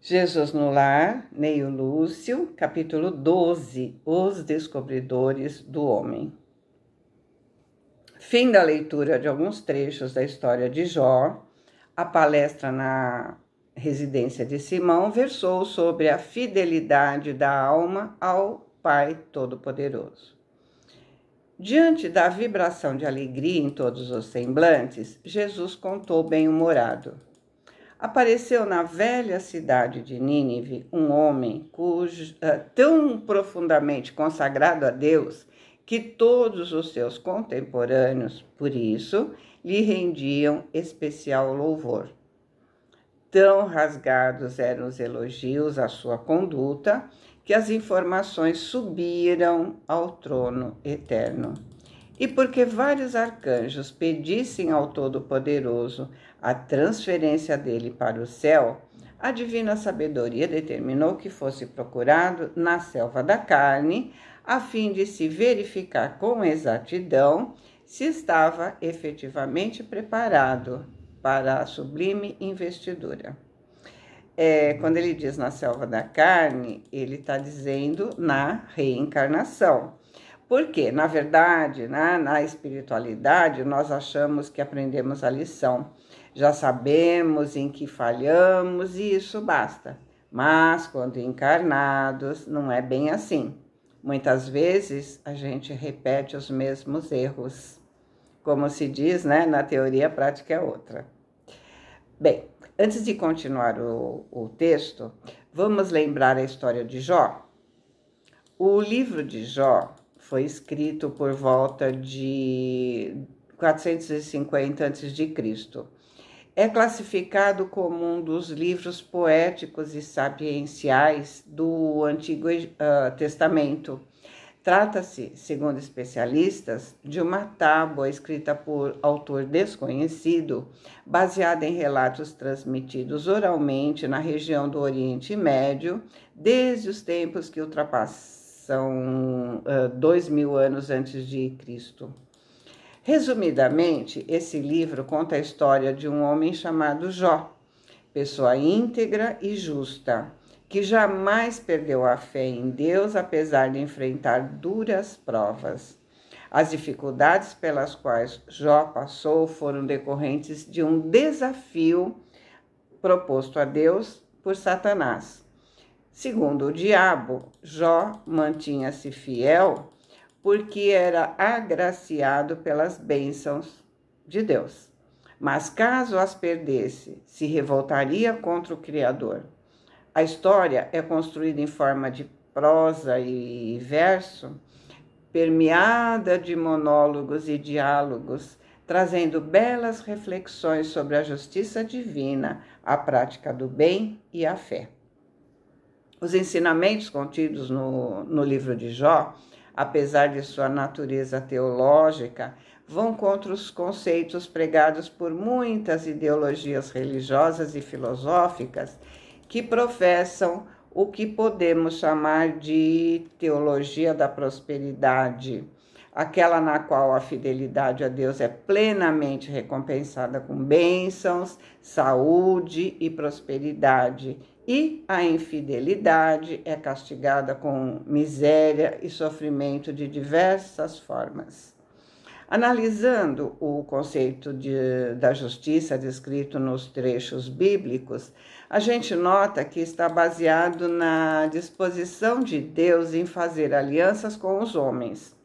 Jesus no Lar, Neio Lúcio, capítulo 12, Os Descobridores do Homem. Fim da leitura de alguns trechos da história de Jó. A palestra na residência de Simão versou sobre a fidelidade da alma ao Pai Todo-Poderoso. Diante da vibração de alegria em todos os semblantes, Jesus contou bem-humorado. Apareceu na velha cidade de Nínive um homem tão profundamente consagrado a Deus que todos os seus contemporâneos, por isso, lhe rendiam especial louvor. Tão rasgados eram os elogios à sua conduta que as informações subiram ao trono eterno. E porque vários arcanjos pedissem ao Todo-Poderoso a transferência dele para o céu, a divina sabedoria determinou que fosse procurado na selva da carne, a fim de se verificar com exatidão se estava efetivamente preparado para a sublime investidura. Quando ele diz na selva da carne, ele está dizendo na reencarnação. Porque, na verdade, na espiritualidade, nós achamos que aprendemos a lição. Já sabemos em que falhamos e isso basta. Mas, quando encarnados, não é bem assim. Muitas vezes, a gente repete os mesmos erros. Como se diz, na teoria, a prática é outra. Bem, antes de continuar o texto, vamos lembrar a história de Jó. O livro de Jó foi escrito por volta de 450 a.C. É classificado como um dos livros poéticos e sapienciais do Antigo Testamento. Trata-se, segundo especialistas, de uma tábua escrita por autor desconhecido, baseada em relatos transmitidos oralmente na região do Oriente Médio, desde os tempos que ultrapassam 2000 anos antes de Cristo. Resumidamente, esse livro conta a história de um homem chamado Jó, pessoa íntegra e justa, que jamais perdeu a fé em Deus, apesar de enfrentar duras provas. As dificuldades pelas quais Jó passou foram decorrentes de um desafio proposto a Deus por Satanás. Segundo o diabo, Jó mantinha-se fiel porque era agraciado pelas bênçãos de Deus. Mas caso as perdesse, se revoltaria contra o Criador. A história é construída em forma de prosa e verso, permeada de monólogos e diálogos, trazendo belas reflexões sobre a justiça divina, a prática do bem e a fé. Os ensinamentos contidos no livro de Jó, apesar de sua natureza teológica, vão contra os conceitos pregados por muitas ideologias religiosas e filosóficas que professam o que podemos chamar de teologia da prosperidade, aquela na qual a fidelidade a Deus é plenamente recompensada com bênçãos, saúde e prosperidade, e a infidelidade é castigada com miséria e sofrimento de diversas formas. Analisando o conceito da justiça descrito nos trechos bíblicos, a gente nota que está baseado na disposição de Deus em fazer alianças com os homens.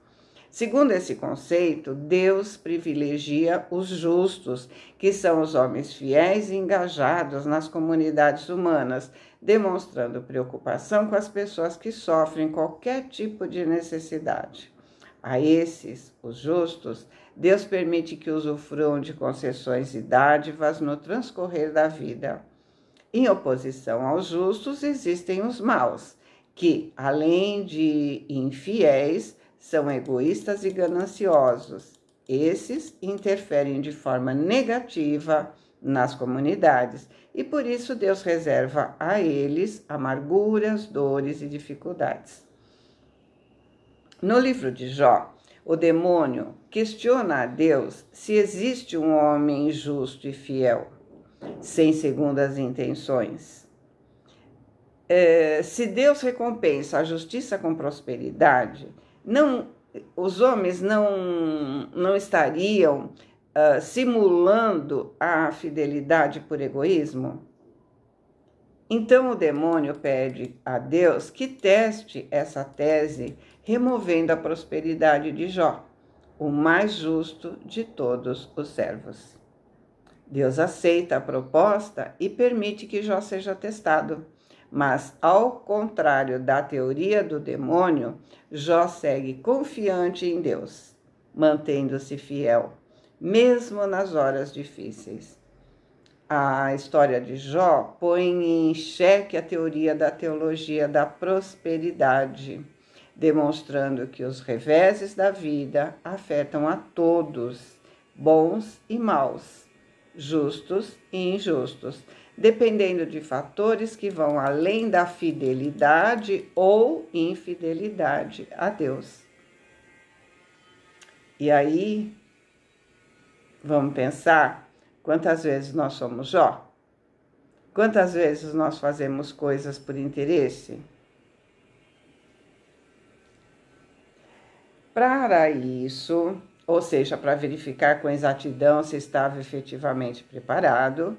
Segundo esse conceito, Deus privilegia os justos, que são os homens fiéis e engajados nas comunidades humanas, demonstrando preocupação com as pessoas que sofrem qualquer tipo de necessidade. A esses, os justos, Deus permite que usufruam de concessões e dádivas no transcorrer da vida. Em oposição aos justos, existem os maus, que, além de infiéis, são egoístas e gananciosos. Esses interferem de forma negativa nas comunidades e por isso Deus reserva a eles amarguras, dores e dificuldades. No livro de Jó, o demônio questiona a Deus se existe um homem justo e fiel, sem segundas intenções. Se Deus recompensa a justiça com prosperidade, os homens não estariam simulando a fidelidade por egoísmo? Então o demônio pede a Deus que teste essa tese, removendo a prosperidade de Jó, o mais justo de todos os servos. Deus aceita a proposta e permite que Jó seja testado. Mas, ao contrário da teoria do demônio, Jó segue confiante em Deus, mantendo-se fiel, mesmo nas horas difíceis. A história de Jó põe em xeque a teoria da teologia da prosperidade, demonstrando que os reveses da vida afetam a todos, bons e maus, justos e injustos, dependendo de fatores que vão além da fidelidade ou infidelidade a Deus. E aí, vamos pensar quantas vezes nós somos Jó? Quantas vezes nós fazemos coisas por interesse? Para isso, ou seja, para verificar com exatidão se estava efetivamente preparado,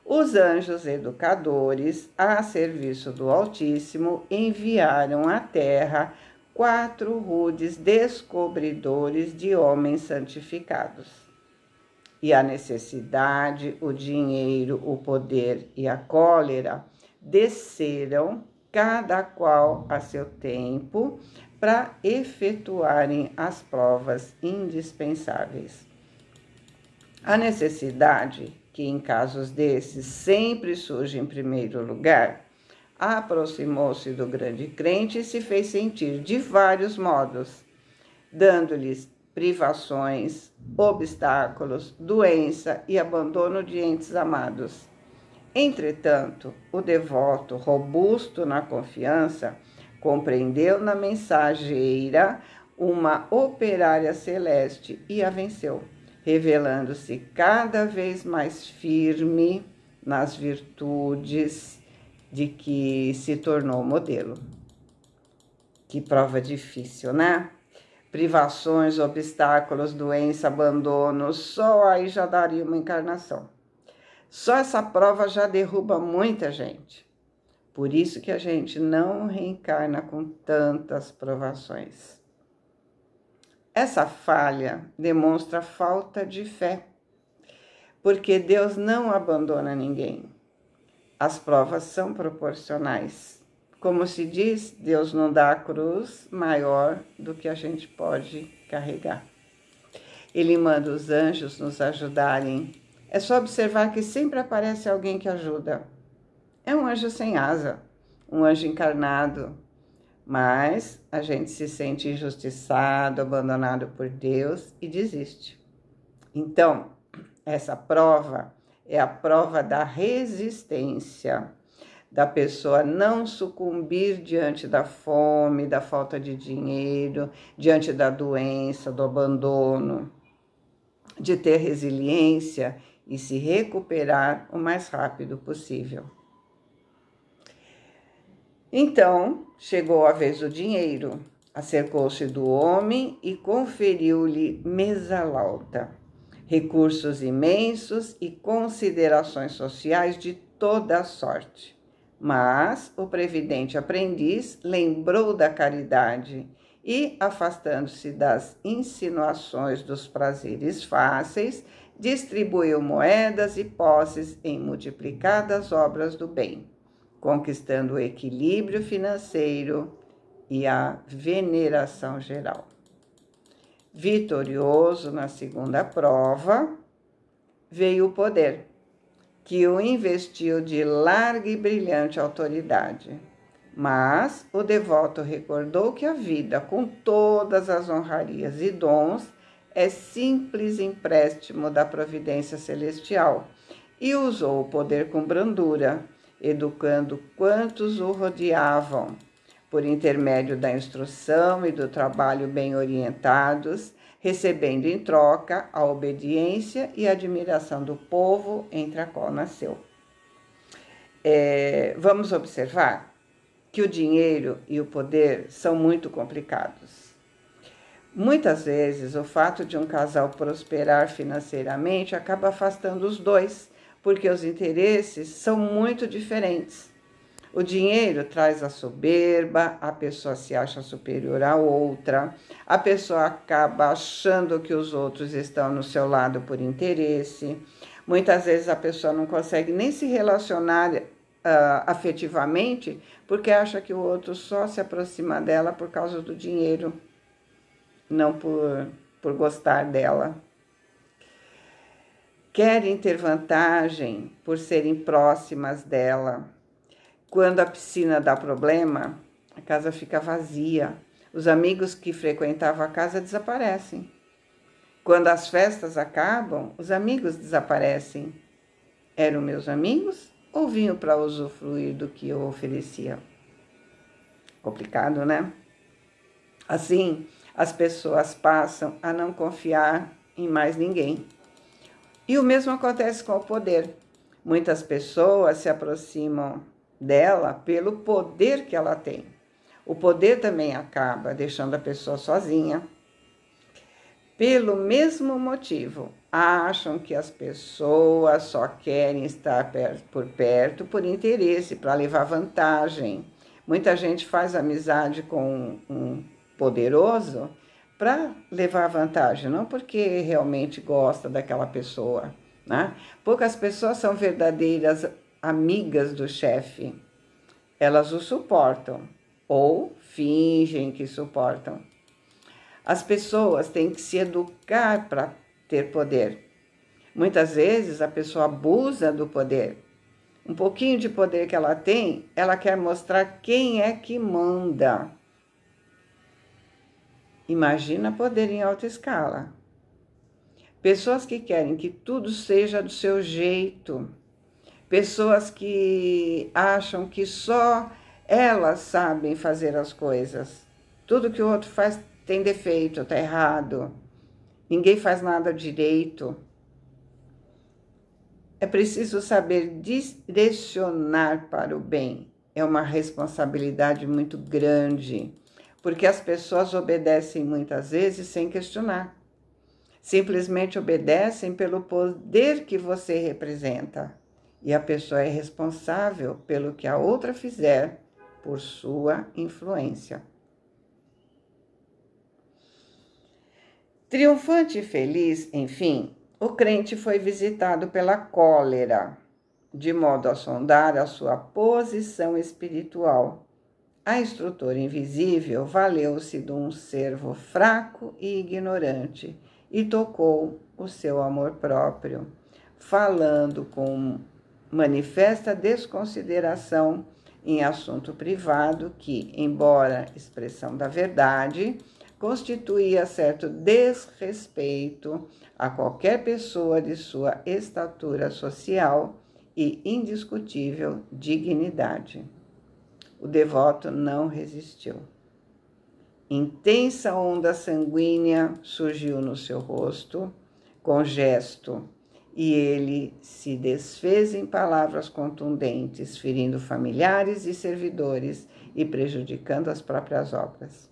os anjos educadores, a serviço do Altíssimo, enviaram à terra 4 rudes descobridores de homens santificados. E a necessidade, o dinheiro, o poder e a cólera desceram, cada qual a seu tempo, para efetuarem as provas indispensáveis. A necessidade, que em casos desses sempre surge em primeiro lugar, aproximou-se do grande crente e se fez sentir de vários modos, dando-lhes privações, obstáculos, doença e abandono de entes amados. Entretanto, o devoto, robusto na confiança, compreendeu na mensageira uma operária celeste e a venceu, revelando-se cada vez mais firme nas virtudes de que se tornou modelo. Que prova difícil, né? Privações, obstáculos, doença, abandono, só aí já daria uma encarnação. Só essa prova já derruba muita gente. Por isso que a gente não reencarna com tantas provações. Essa falha demonstra falta de fé, porque Deus não abandona ninguém. As provas são proporcionais. Como se diz, Deus não dá a cruz maior do que a gente pode carregar. Ele manda os anjos nos ajudarem. É só observar que sempre aparece alguém que ajuda. É um anjo sem asa, um anjo encarnado, mas a gente se sente injustiçado, abandonado por Deus e desiste. Então, essa prova é a prova da resistência, da pessoa não sucumbir diante da fome, da falta de dinheiro, diante da doença, do abandono, de ter resiliência e se recuperar o mais rápido possível. Então, chegou a vez do dinheiro, acercou-se do homem e conferiu-lhe mesa lauta, recursos imensos e considerações sociais de toda a sorte. Mas o previdente aprendiz lembrou da caridade e, afastando-se das insinuações dos prazeres fáceis, distribuiu moedas e posses em multiplicadas obras do bem, conquistando o equilíbrio financeiro e a veneração geral. Vitorioso na segunda prova, veio o poder, que o investiu de larga e brilhante autoridade. Mas o devoto recordou que a vida, com todas as honrarias e dons, é simples empréstimo da providência celestial, e usou o poder com brandura, educando quantos o rodeavam, por intermédio da instrução e do trabalho bem orientados, recebendo em troca a obediência e a admiração do povo entre a qual nasceu. Vamos observar que o dinheiro e o poder são muito complicados. Muitas vezes, o fato de um casal prosperar financeiramente acaba afastando os dois, porque os interesses são muito diferentes. O dinheiro traz a soberba, a pessoa se acha superior à outra, a pessoa acaba achando que os outros estão no seu lado por interesse. Muitas vezes a pessoa não consegue nem se relacionar afetivamente, porque acha que o outro só se aproxima dela por causa do dinheiro, não por gostar dela. Querem ter vantagem por serem próximas dela. Quando a piscina dá problema, a casa fica vazia. Os amigos que frequentavam a casa desaparecem. Quando as festas acabam, os amigos desaparecem. Eram meus amigos ou vinham para usufruir do que eu oferecia? Complicado, né? Assim, as pessoas passam a não confiar em mais ninguém. E o mesmo acontece com o poder. Muitas pessoas se aproximam dela pelo poder que ela tem. O poder também acaba deixando a pessoa sozinha. Pelo mesmo motivo, acham que as pessoas só querem estar por perto por interesse, para levar vantagem. Muita gente faz amizade com um poderoso para levar vantagem, não porque realmente gosta daquela pessoa, né? Poucas pessoas são verdadeiras amigas do chefe. Elas o suportam ou fingem que suportam. As pessoas têm que se educar para ter poder. Muitas vezes a pessoa abusa do poder. Um pouquinho de poder que ela tem, ela quer mostrar quem é que manda. Imagina poder em alta escala. Pessoas que querem que tudo seja do seu jeito. Pessoas que acham que só elas sabem fazer as coisas. Tudo que o outro faz tem defeito, está errado. Ninguém faz nada direito. É preciso saber direcionar para o bem. É uma responsabilidade muito grande, porque as pessoas obedecem muitas vezes sem questionar. Simplesmente obedecem pelo poder que você representa. E a pessoa é responsável pelo que a outra fizer por sua influência. Triunfante e feliz, enfim, o crente foi visitado pela cólera, de modo a sondar a sua posição espiritual. A instrutora invisível valeu-se de um servo fraco e ignorante e tocou o seu amor próprio, falando com manifesta desconsideração em assunto privado que, embora expressão da verdade, constituía certo desrespeito a qualquer pessoa de sua estatura social e indiscutível dignidade. O devoto não resistiu. Intensa onda sanguínea surgiu no seu rosto, com gesto, e ele se desfez em palavras contundentes, ferindo familiares e servidores e prejudicando as próprias obras.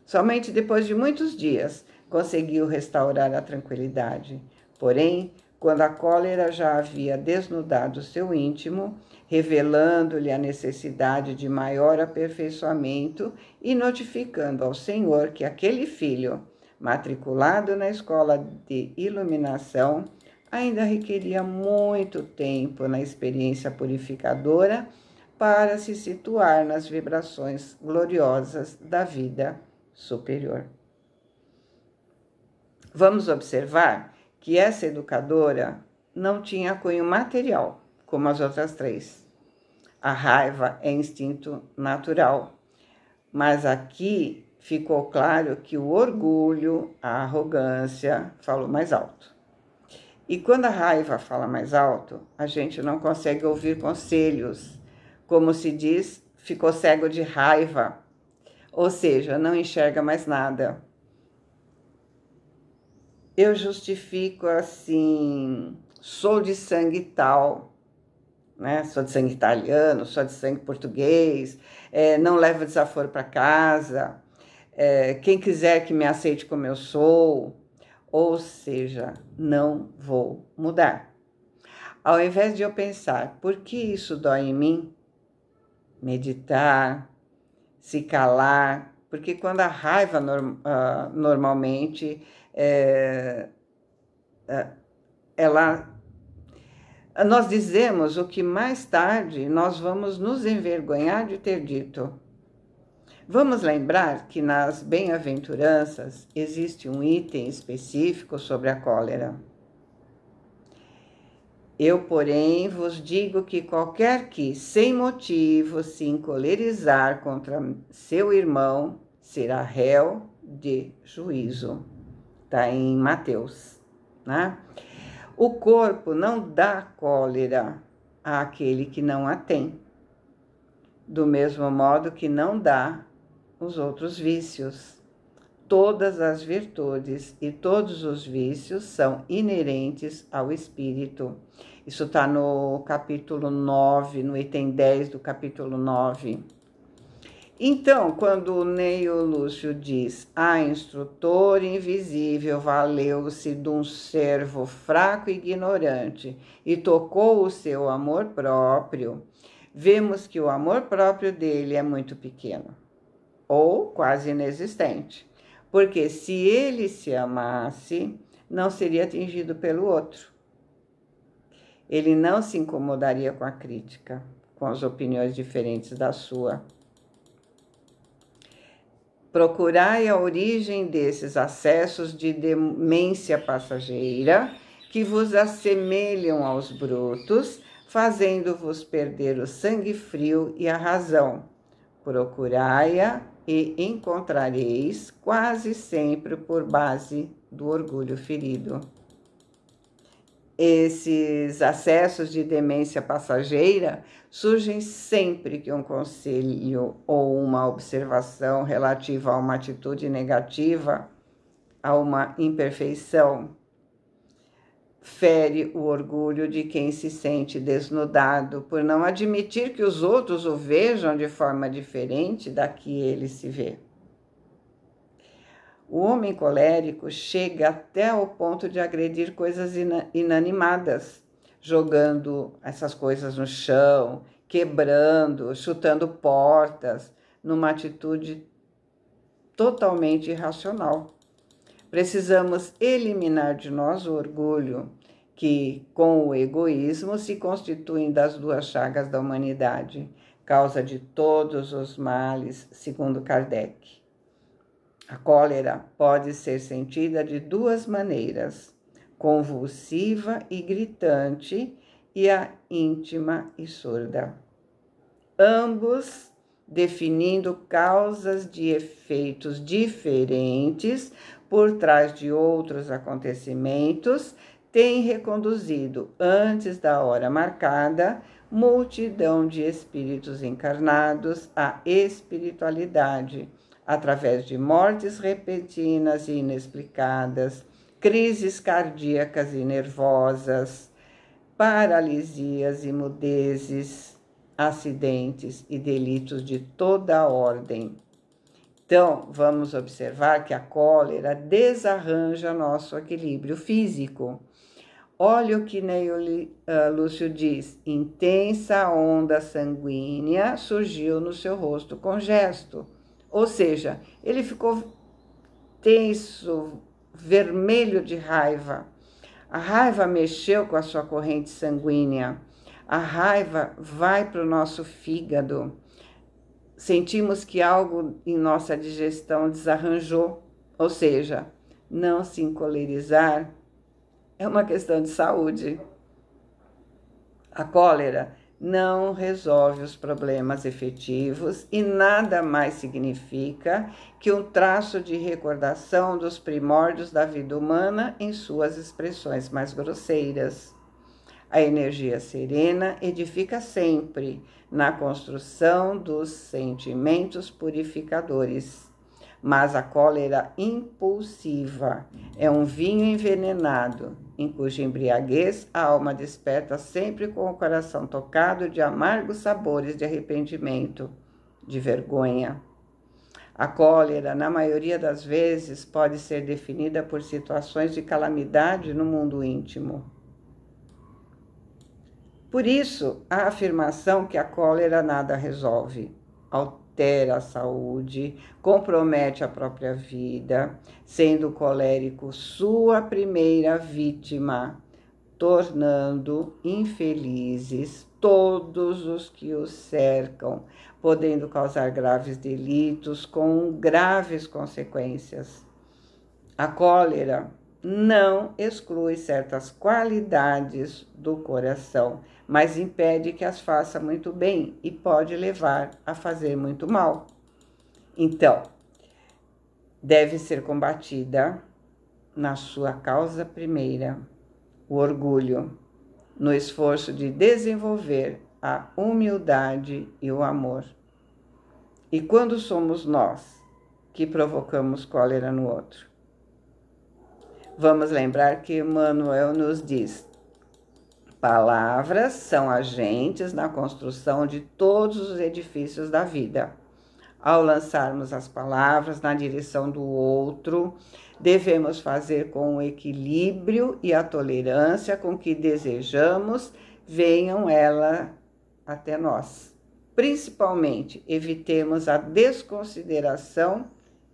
Somente depois de muitos dias conseguiu restaurar a tranquilidade. Porém, quando a cólera já havia desnudado seu íntimo, revelando-lhe a necessidade de maior aperfeiçoamento e notificando ao Senhor que aquele filho, matriculado na escola de iluminação, ainda requeria muito tempo na experiência purificadora para se situar nas vibrações gloriosas da vida superior. Vamos observar que essa educadora não tinha cunho material, como as outras três. A raiva é instinto natural, mas aqui ficou claro que o orgulho, a arrogância, falou mais alto. E quando a raiva fala mais alto, a gente não consegue ouvir conselhos. Como se diz, ficou cego de raiva, ou seja, não enxerga mais nada. Eu justifico assim, sou de sangue tal, né? Sou de sangue italiano, sou de sangue português, não levo desaforo para casa, quem quiser que me aceite como eu sou, ou seja, não vou mudar. Ao invés de eu pensar, por que isso dói em mim? Meditar, se calar, porque quando a raiva normalmente nós dizemos o que mais tarde nós vamos nos envergonhar de ter dito. Vamos lembrar que nas bem-aventuranças existe um item específico sobre a cólera. Eu, porém, vos digo que qualquer que, sem motivo, se encolerizar contra seu irmão, será réu de juízo. Está em Mateus, né? O corpo não dá cólera àquele que não a tem, do mesmo modo que não dá os outros vícios. Todas as virtudes e todos os vícios são inerentes ao espírito. Isso está no capítulo 9, no item 10 do capítulo 9. Então, quando o Neio Lúcio diz, instrutor invisível valeu-se de um servo fraco e ignorante e tocou o seu amor próprio, vemos que o amor próprio dele é muito pequeno, ou quase inexistente, porque se ele se amasse, não seria atingido pelo outro. Ele não se incomodaria com a crítica, com as opiniões diferentes da sua. Procurai a origem desses acessos de demência passageira que vos assemelham aos brutos, fazendo-vos perder o sangue frio e a razão. Procurai-a e encontrareis quase sempre por base do orgulho ferido. Esses acessos de demência passageira surgem sempre que um conselho ou uma observação relativa a uma atitude negativa, a uma imperfeição, fere o orgulho de quem se sente desnudado por não admitir que os outros o vejam de forma diferente da que ele se vê. O homem colérico chega até o ponto de agredir coisas inanimadas, jogando essas coisas no chão, quebrando, chutando portas, numa atitude totalmente irracional. Precisamos eliminar de nós o orgulho, que, com o egoísmo, se constituem das duas chagas da humanidade, causa de todos os males, segundo Kardec. A cólera pode ser sentida de duas maneiras, convulsiva e gritante, e a íntima e surda. Ambos definindo causas de efeitos diferentes por trás de outros acontecimentos, têm reconduzido, antes da hora marcada, multidão de espíritos encarnados à espiritualidade, através de mortes repentinas e inexplicadas, crises cardíacas e nervosas, paralisias e mudezes, acidentes e delitos de toda a ordem. Então, vamos observar que a cólera desarranja nosso equilíbrio físico. Olha o que Neio Lúcio diz: intensa onda sanguínea surgiu no seu rosto com gesto. Ou seja, ele ficou tenso, vermelho de raiva. A raiva mexeu com a sua corrente sanguínea. A raiva vai para o nosso fígado. Sentimos que algo em nossa digestão desarranjou. Ou seja, não se encolerizar é uma questão de saúde. A cólera não resolve os problemas efetivos e nada mais significa que um traço de recordação dos primórdios da vida humana em suas expressões mais grosseiras. A energia serena edifica sempre na construção dos sentimentos purificadores. Mas a cólera impulsiva é um vinho envenenado, em cuja embriaguez a alma desperta sempre com o coração tocado de amargos sabores de arrependimento, de vergonha. A cólera, na maioria das vezes, pode ser definida por situações de calamidade no mundo íntimo. Por isso, a afirmação que a cólera nada resolve, altera a saúde, compromete a própria vida, sendo o colérico sua primeira vítima, tornando infelizes todos os que o cercam, podendo causar graves delitos com graves consequências. A cólera não exclui certas qualidades do coração, mas impede que as faça muito bem e pode levar a fazer muito mal. Então, deve ser combatida na sua causa primeira, o orgulho, no esforço de desenvolver a humildade e o amor. E quando somos nós que provocamos cólera no outro? Vamos lembrar que Emmanuel nos diz: palavras são agentes na construção de todos os edifícios da vida. Ao lançarmos as palavras na direção do outro, devemos fazer com o equilíbrio e a tolerância com que desejamos venham ela até nós. Principalmente, evitemos a desconsideração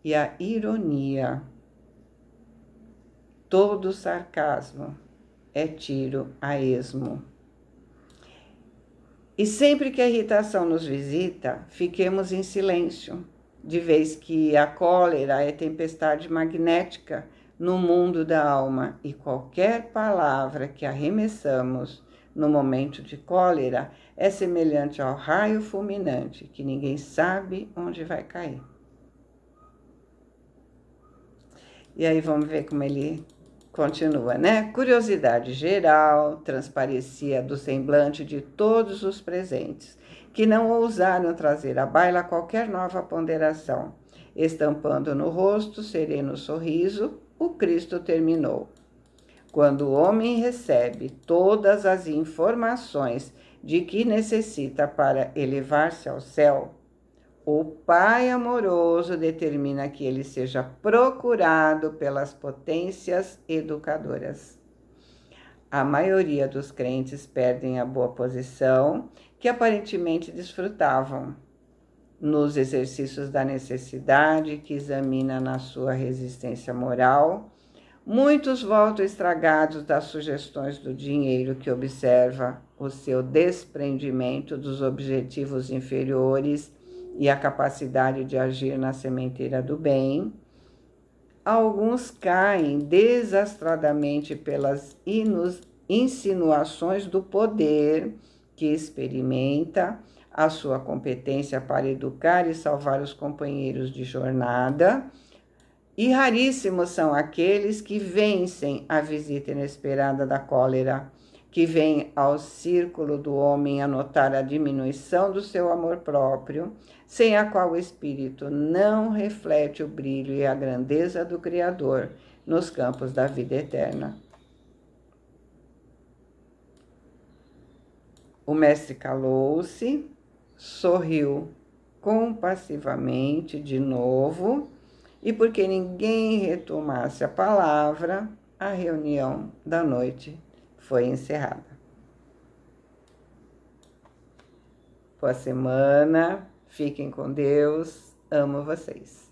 e a ironia. Todo sarcasmo é tiro a esmo. E sempre que a irritação nos visita, fiquemos em silêncio, de vez que a cólera é tempestade magnética no mundo da alma e qualquer palavra que arremessamos no momento de cólera é semelhante ao raio fulminante que ninguém sabe onde vai cair. E aí vamos ver como ele continua, né? Curiosidade geral transparecia do semblante de todos os presentes, que não ousaram trazer à baila qualquer nova ponderação. Estampando no rosto sereno sorriso, o Cristo terminou. Quando o homem recebe todas as informações de que necessita para elevar-se ao céu, o Pai amoroso determina que ele seja procurado pelas potências educadoras. A maioria dos crentes perdem a boa posição que aparentemente desfrutavam nos exercícios da necessidade que examina na sua resistência moral. Muitos voltam estragados das sugestões do dinheiro que observa o seu desprendimento dos objetivos inferiores e a capacidade de agir na sementeira do bem. Alguns caem desastradamente pelas insinuações do poder que experimenta a sua competência para educar e salvar os companheiros de jornada. E raríssimos são aqueles que vencem a visita inesperada da cólera, que vem ao círculo do homem a notar a diminuição do seu amor próprio, sem a qual o espírito não reflete o brilho e a grandeza do Criador nos campos da vida eterna. O mestre calou-se, sorriu compassivamente de novo, e porque ninguém retomasse a palavra, a reunião da noite foi encerrada. Boa semana, fiquem com Deus, amo vocês.